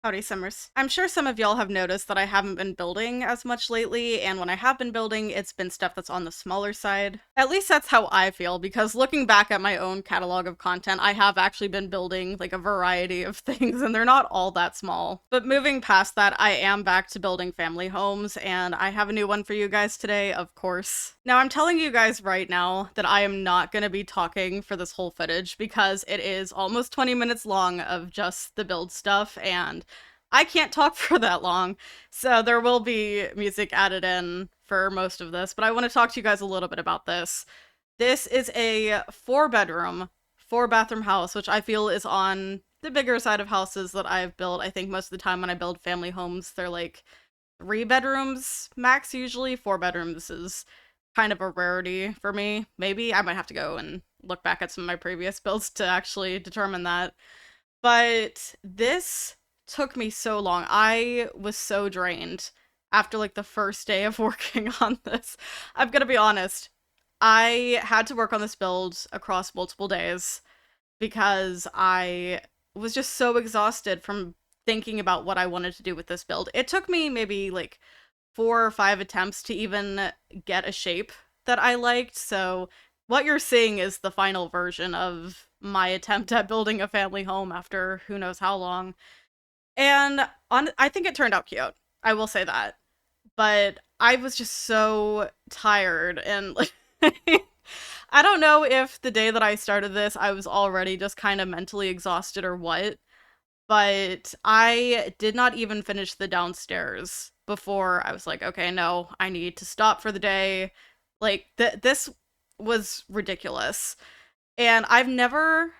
Howdy, Simmers. I'm sure some of y'all have noticed that I haven't been building as much lately, and when I have been building, it's been stuff that's on the smaller side. At least that's how I feel, because looking back at my own catalog of content, I have actually been building like a variety of things, and they're not all that small. But moving past that, I am back to building family homes, and I have a new one for you guys today, of course. Now, I'm telling you guys right now that I am not going to be talking for this whole footage, because it is almost 20 minutes long of just the build stuff, and I can't talk for that long, so there will be music added in for most of this, but I want to talk to you guys a little bit about this. This is a 4-bedroom, 4-bathroom house, which I feel is on the bigger side of houses that I've built. I think most of the time when I build family homes, they're like 3 bedrooms max usually. 4 bedrooms is kind of a rarity for me. Maybe I might have to go and look back at some of my previous builds to actually determine that. But this took me so long. I was so drained after like the first day of working on this. I'm gonna be honest. I had to work on this build across multiple days because I was just so exhausted from thinking about what I wanted to do with this build. It took me maybe like 4 or 5 attempts to even get a shape that I liked. So what you're seeing is the final version of my attempt at building a family home after who knows how long. And I think it turned out cute. I will say that. But I was just so tired and like I don't know if the day that I started this I was already just kind of mentally exhausted or what, but I did not even finish the downstairs before I was like, okay, no, I need to stop for the day. Like this was ridiculous. And I've never,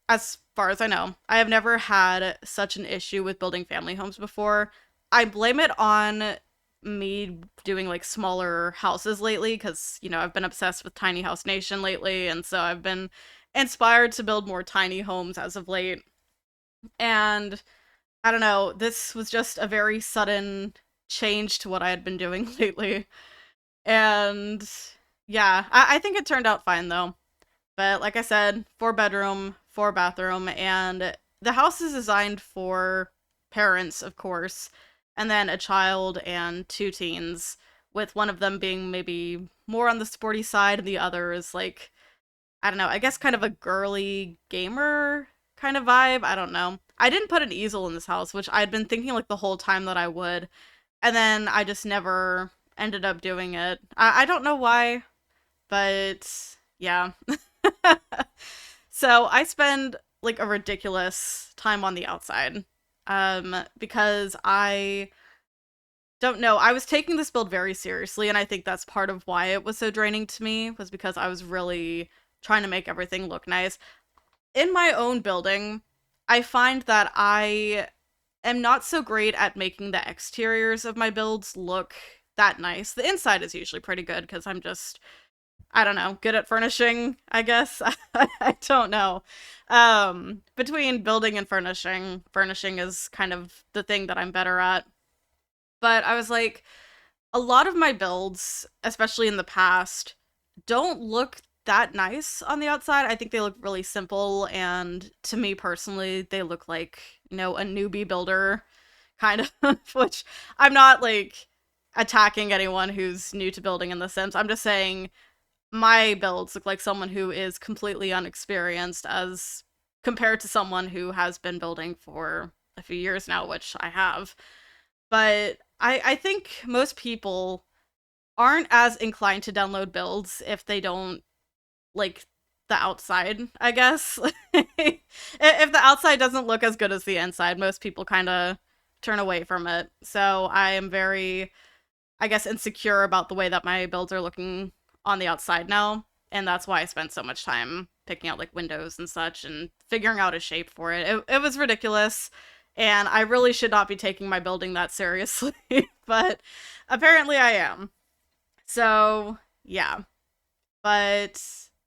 as far as I know, I have never had such an issue with building family homes before. I blame it on me doing like smaller houses lately because, you know, I've been obsessed with Tiny House Nation lately, and so I've been inspired to build more tiny homes as of late. And I don't know, this was just a very sudden change to what I had been doing lately. And yeah, I think it turned out fine though. But like I said, 4 bedroom, 4 bathroom, and the house is designed for parents, of course, and then a child and 2 teens, with one of them being maybe more on the sporty side, and the other is like, I don't know, I guess kind of a girly gamer kind of vibe. I don't know. I didn't put an easel in this house, which I'd been thinking like the whole time that I would, and then I just never ended up doing it. I don't know why, but yeah. So I spend like a ridiculous time on the outside. Because I don't know. I was taking this build very seriously, and I think that's part of why it was so draining to me, was because I was really trying to make everything look nice. In my own building, I find that I am not so great at making the exteriors of my builds look that nice. The inside is usually pretty good because I'm just, I don't know, good at furnishing, I guess. I don't know. Between building and furnishing, furnishing is kind of the thing that I'm better at. But I was like, a lot of my builds, especially in the past, don't look that nice on the outside. I think they look really simple, and to me personally, they look like, you know, a newbie builder kind of, which I'm not like attacking anyone who's new to building in The Sims. I'm just saying my builds look like someone who is completely unexperienced as compared to someone who has been building for a few years now, which I have. But I think most people aren't as inclined to download builds if they don't like the outside, I guess. If the outside doesn't look as good as the inside, most people kind of turn away from it. So I am very, I guess, insecure about the way that my builds are looking on the outside now, and that's why I spent so much time picking out like windows and such and figuring out a shape for it. It was ridiculous, and I really should not be taking my building that seriously, but apparently I am. So, yeah. But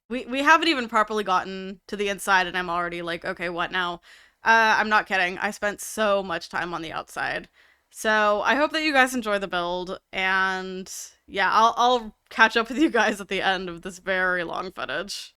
we haven't even properly gotten to the inside, and I'm already like, okay, what now? I'm not kidding. I spent so much time on the outside. So I hope that you guys enjoy the build, and yeah, I'll catch up with you guys at the end of this very long footage.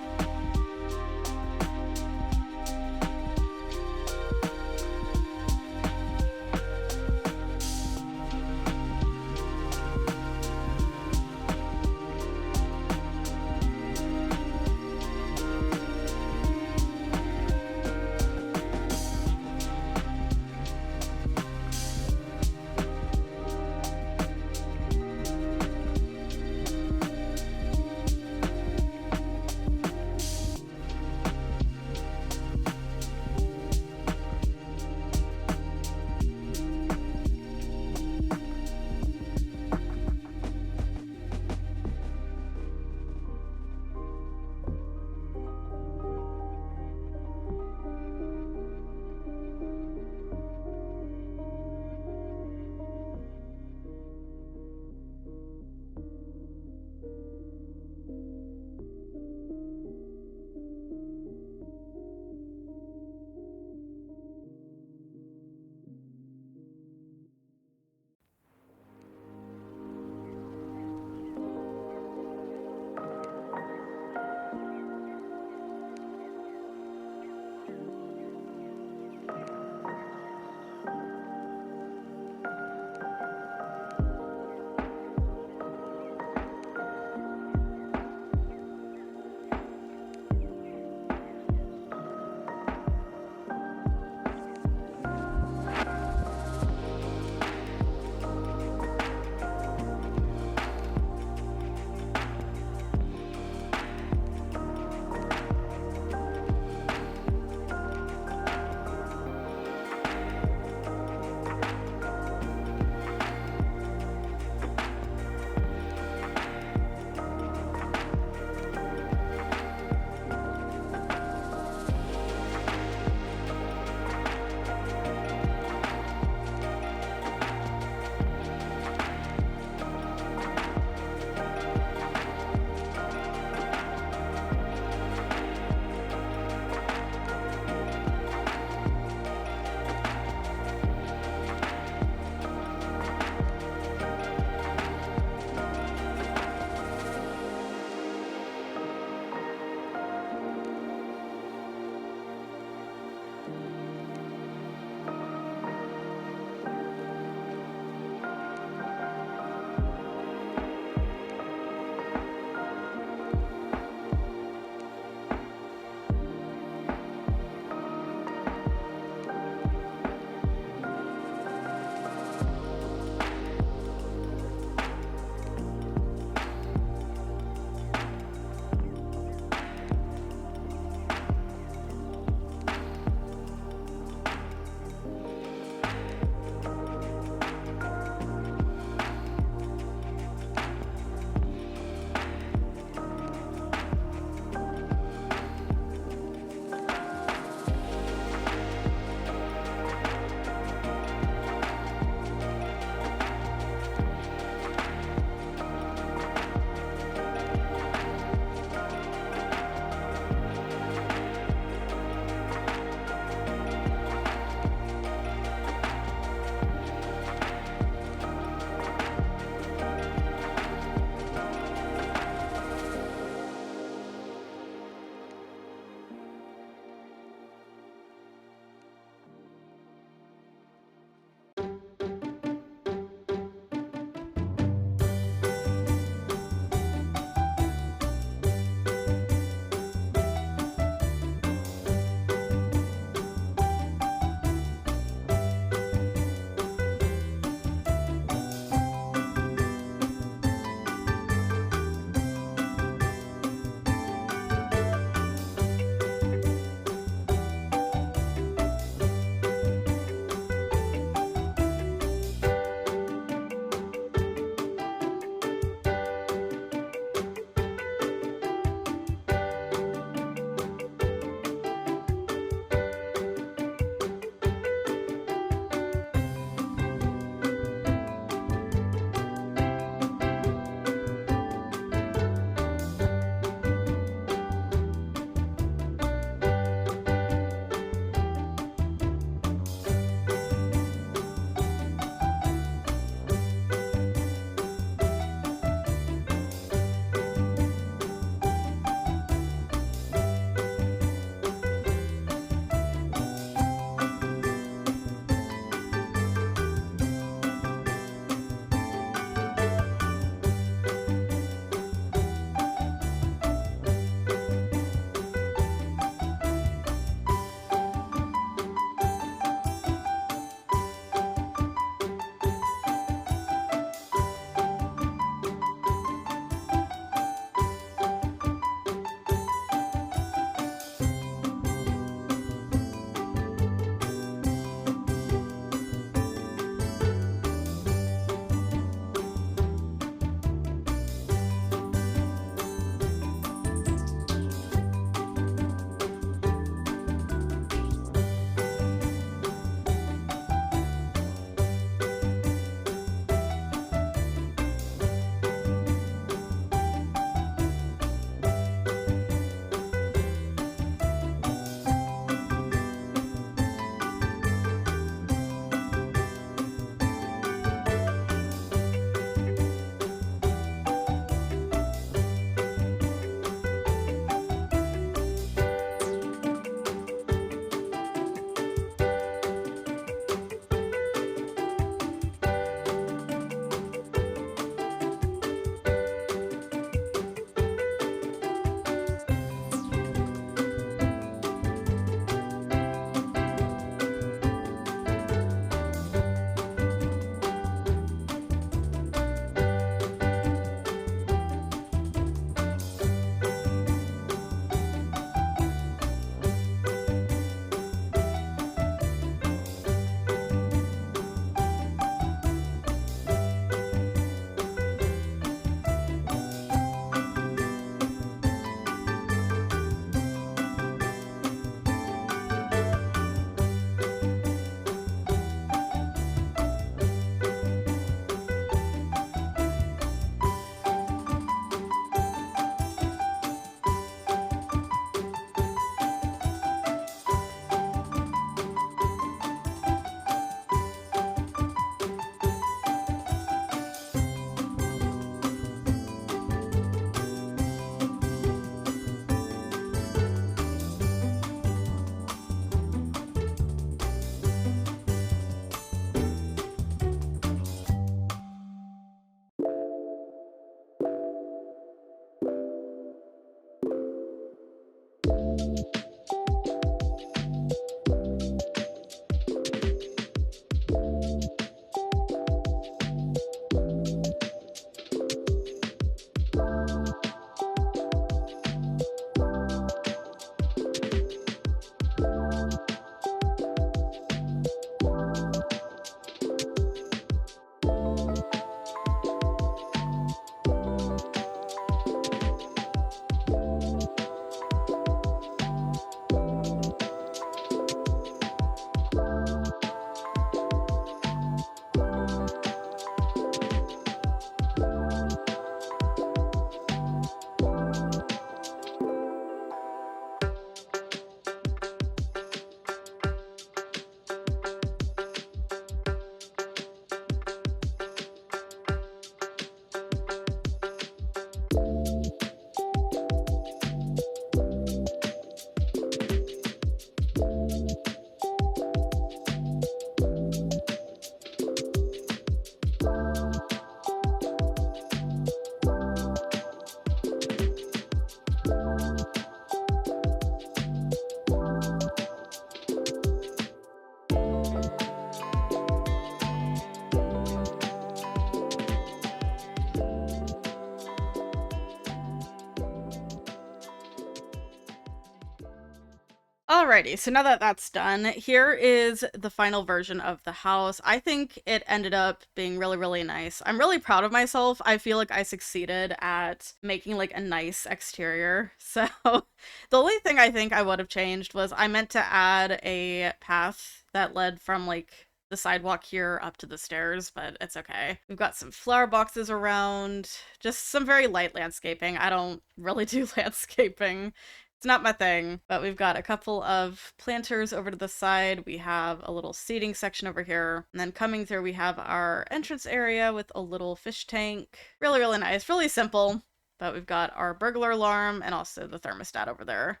Alrighty, so now that that's done, here is the final version of the house. I think it ended up being really, really nice. I'm really proud of myself. I feel like I succeeded at making like a nice exterior. So the only thing I think I would have changed was I meant to add a path that led from like the sidewalk here up to the stairs, but it's okay. We've got some flower boxes around, just some very light landscaping. I don't really do landscaping. It's not my thing, but we've got a couple of planters over to the side. We have a little seating section over here. And then coming through, we have our entrance area with a little fish tank. Really, really nice. Really simple. But we've got our burglar alarm and also the thermostat over there.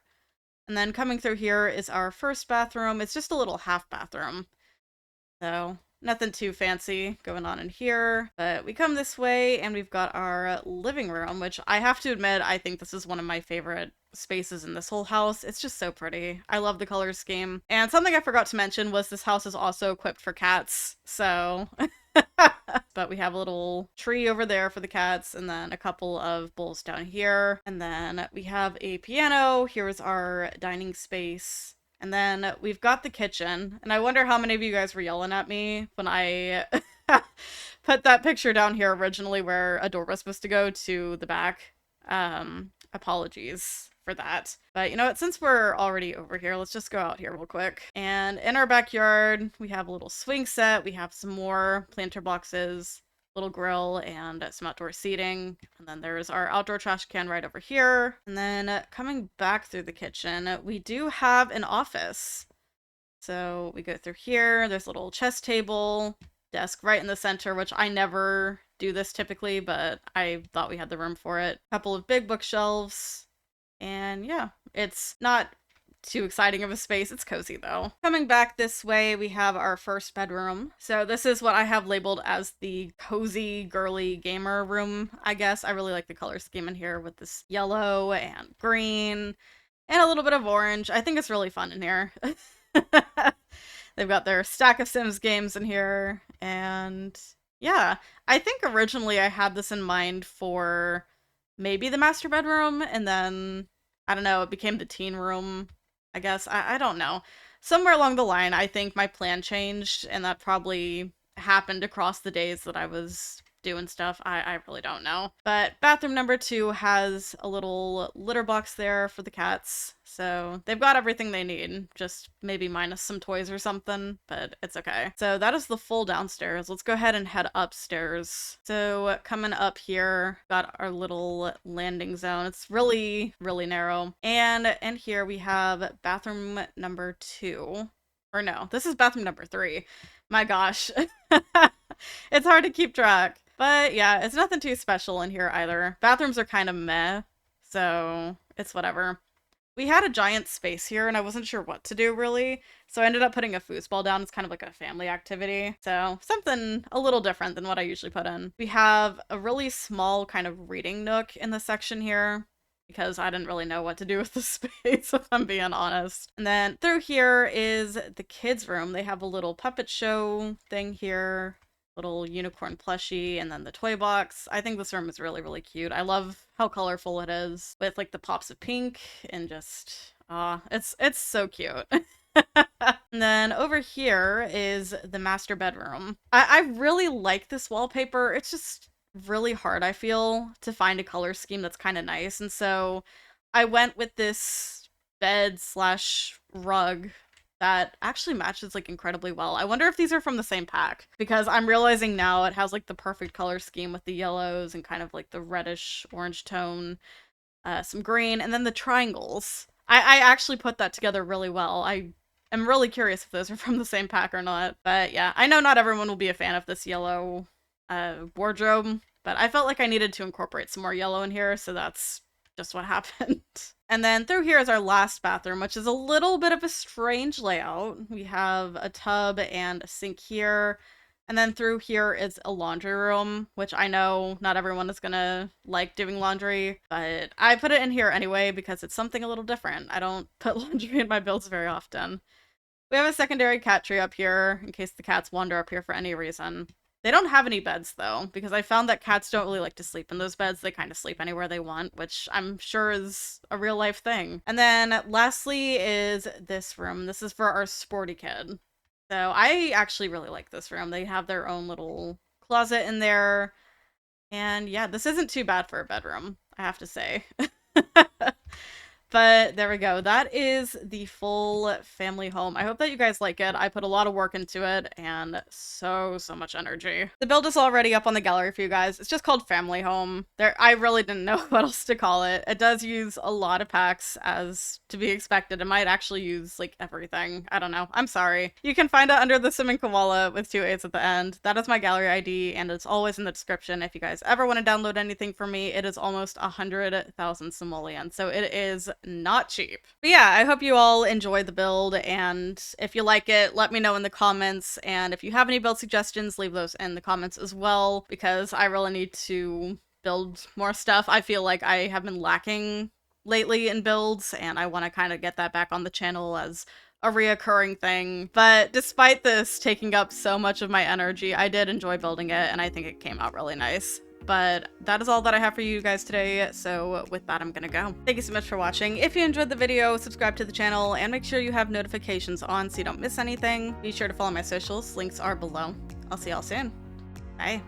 And then coming through here is our first bathroom. It's just a little half bathroom. So nothing too fancy going on in here, but we come this way and we've got our living room, which I have to admit, I think this is one of my favorite spaces in this whole house. It's just so pretty. I love the color scheme. And something I forgot to mention was this house is also equipped for cats, so... But we have a little tree over there for the cats, and then a couple of bowls down here. And then we have a piano. Here's our dining space. And then we've got the kitchen, and I wonder how many of you guys were yelling at me when I put that picture down here originally where a door was supposed to go to the back. Apologies for that. But you know what, since we're already over here, let's just go out here real quick. And in our backyard, we have a little swing set, we have some more planter boxes, little grill, and some outdoor seating. And then there's our outdoor trash can right over here. And then coming back through the kitchen, we do have an office. So we go through here, there's a little chest table, desk right in the center, which I never do this typically, but I thought we had the room for it. A couple of big bookshelves. And yeah, it's not too exciting of a space. It's cozy though. Coming back this way, we have our first bedroom. So this is what I have labeled as the cozy, girly gamer room, I guess. I really like the color scheme in here with this yellow and green and a little bit of orange. I think it's really fun in here. They've got their stack of Sims games in here. And yeah, I think originally I had this in mind for maybe the master bedroom, and then, I don't know, it became the teen room, I guess. I don't know. Somewhere along the line, I think my plan changed, and that probably happened across the days that I was doing stuff. I really don't know. But bathroom number 2 has a little litter box there for the cats. So they've got everything they need, just maybe minus some toys or something, but it's okay. So that is the full downstairs. Let's go ahead and head upstairs. So coming up here, got our little landing zone. It's really, really narrow. And in here we have bathroom number 2. Or no, this is bathroom number 3. My gosh. It's hard to keep track. But yeah, it's nothing too special in here either. Bathrooms are kind of meh, so it's whatever. We had a giant space here and I wasn't sure what to do really, so I ended up putting a foosball down. It's kind of like a family activity, so something a little different than what I usually put in. We have a really small kind of reading nook in the section here, because I didn't really know what to do with the space, if I'm being honest. And then through here is the kids' room. They have a little puppet show thing here, little unicorn plushie, and then the toy box. I think this room is really, really cute. I love how colorful it is, with like the pops of pink and just, it's so cute. And then over here is the master bedroom. I really like this wallpaper. It's just really hard, I feel, to find a color scheme that's kind of nice, and so I went with this bed slash rug that actually matches like incredibly well. I wonder if these are from the same pack, because I'm realizing now it has like the perfect color scheme with the yellows and kind of like the reddish orange tone, some green, and then the triangles. I actually put that together really well. I am really curious if those are from the same pack or not, but yeah, I know not everyone will be a fan of this yellow wardrobe, but I felt like I needed to incorporate some more yellow in here, so that's just what happened. And then through here is our last bathroom, which is a little bit of a strange layout. We have a tub and a sink here, and then through here is a laundry room, which I know not everyone is gonna like doing laundry, but I put it in here anyway because it's something a little different. I don't put laundry in my builds very often. We have a secondary cat tree up here in case the cats wander up here for any reason. They don't have any beds though, because I found that cats don't really like to sleep in those beds. They kind of sleep anywhere they want, which I'm sure is a real life thing. And then lastly is this room. This is for our sporty kid. So I actually really like this room. They have their own little closet in there. And yeah, this isn't too bad for a bedroom, I have to say. But there we go. That is the full family home. I hope that you guys like it. I put a lot of work into it and so much energy. The build is already up on the gallery for you guys. It's just called family home. I really didn't know what else to call it. It does use a lot of packs as to be expected. It might actually use like everything. I don't know. I'm sorry. You can find it under TheSimmingKoalaa with 2 A's at the end. That is my gallery ID and it's always in the description. If you guys ever want to download anything from me, it is almost 100,000 simoleon. So it is not cheap. But yeah, I hope you all enjoy the build, and if you like it, let me know in the comments, and if you have any build suggestions, leave those in the comments as well, because I really need to build more stuff. I feel like I have been lacking lately in builds, and I want to kind of get that back on the channel as a reoccurring thing. But despite this taking up so much of my energy, I did enjoy building it, and I think it came out really nice. But that is all that I have for you guys today, so with that, I'm gonna go. Thank you so much for watching. If you enjoyed the video, subscribe to the channel, and make sure you have notifications on so you don't miss anything. Be sure to follow my socials, links are below. I'll see y'all soon. Bye.